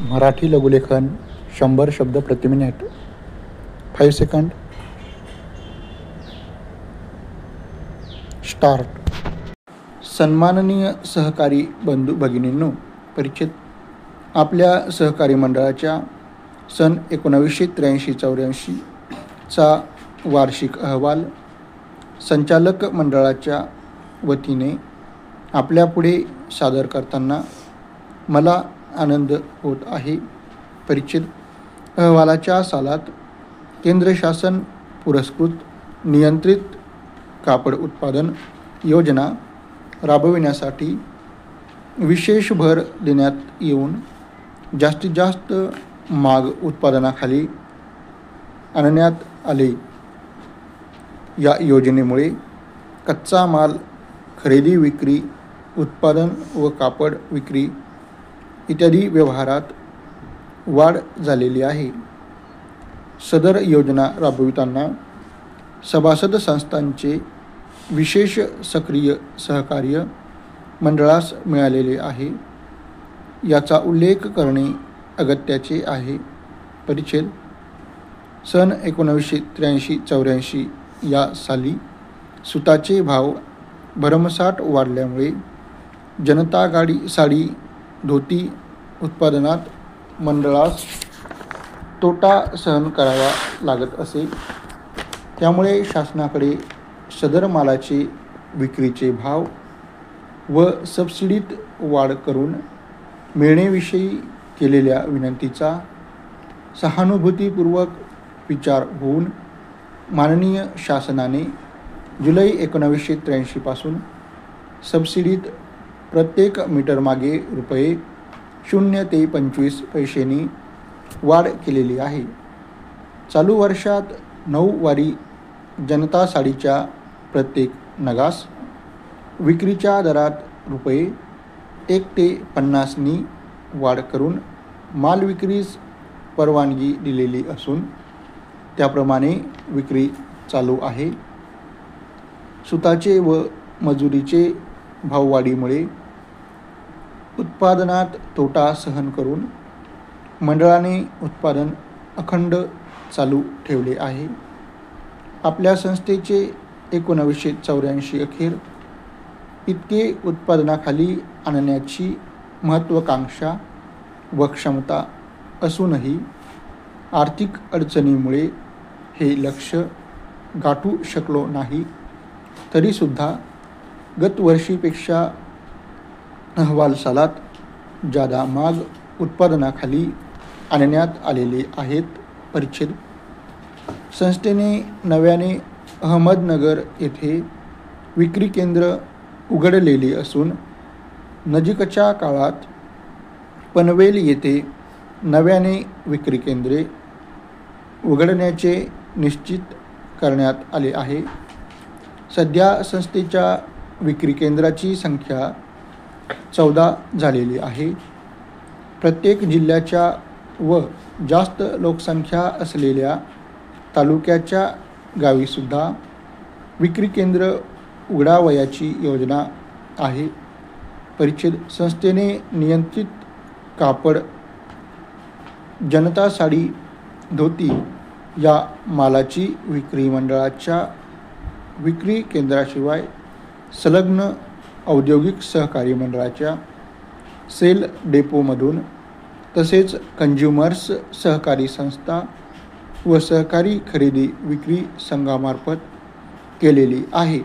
मराठी लघुलेखन 100 शब्द प्रति minute. 5 second. Start. सन्माननीय सहकारी बंधू भगिनींनो, परिचित. आपल्या सहकारी मंडळाच्या सन 1983-84 चा वार्षिक अहवाल संचालक मंडळाच्या वतीने आपल्यापुढे सादर करताना मला आनंद होत आहे. परिचित. अहवालाच्या सालात केंद्र शासन पुरस्कृत नियंत्रित कापड उत्पादन योजना राबविण्यासाठी विशेष भर देण्यात येऊन जास्तीत जास्त माग उत्पादनाखाली आणण्यात आले. या योजनेमुळे कच्चा माल खरेदी विक्री, उत्पादन व कापड विक्री इत्यादी व्यवहारात वाढ झालेली आहे. सदर योजना राबविताना सभासद संस्थांचे विशेष सक्रिय सहकार्य मंडळास मिळालेले आहे, याचा उल्लेख करणे अगत्याचे आहे. परिच्छेद. सन 1983-84 या साली सुताचे भाव भरमसाठ वाढल्यामुळे जनता साडी धोती उत्पादनात मंडळास तोटा सहन करावा लागत असे. त्यामुळे शासनाकडे सदर मालाचे विक्रीचे भाव व सबसिडीत वाढ करून मिळण्याविषयी केलेल्या विनंतीचा सहानुभूतीपूर्वक विचार होऊन माननीय शासनाने जुलै 1983 पासून सबसिडीत प्रत्येक मीटरमागे रुपये 0 ते 25 पैशांनी वाढ केलेली आहे. चालू वर्षात 9 वारी जनता साडीच्या प्रत्येक नगास विक्रीच्या दरात रुपये 1 ते 50नी वाढ करून माल विक्रीस परवानगी दिलेली असून त्याप्रमाणे विक्री चालू आहे. सुताचे व मजुरीचे भाववाढीमुळे उत्पादनात तोटा सहन करून मंडळाने उत्पादन अखंड चालू ठेवले आहे. आपल्या संस्थेचे 1984 अखेर इतके उत्पादनाखाली आणण्याची महत्त्वाकांक्षा व क्षमता असूनही आर्थिक अडचणीमुळे हे लक्ष्य गाठू शकलो नाही. तरीसुद्धा गतवर्षीपेक्षा अहवाल सालात जादा माग उत्पादनाखाली आणण्यात आलेले आहेत. परिच्छेद. संस्थेने नव्याने अहमदनगर येथे विक्री केंद्र उघडलेली असून नजीकच्या काळात पनवेल येथे नव्याने विक्री केंद्रे उघडण्याचे निश्चित करण्यात आले आहे. सध्या संस्थेच्या विक्री केंद्राची संख्या 14 झालेली आहे. प्रत्येक जिल्ह्याच्या व जास्त लोकसंख्या असलेल्या तालुक्याच्या गावीसुद्धा विक्री केंद्र उघडावयाची योजना आहे. परिच्छेद. संस्थेने नियंत्रित कापड, जनता साडी, धोती या मालाची विक्री मंडळाच्या विक्री केंद्राशिवाय संलग्न औद्योगिक सहकारी मंडळाच्या सेल डेपोमधून तसेच कंझ्युमर्स सहकारी संस्था व सहकारी खरेदी विक्री संघामार्फत केलेली आहे.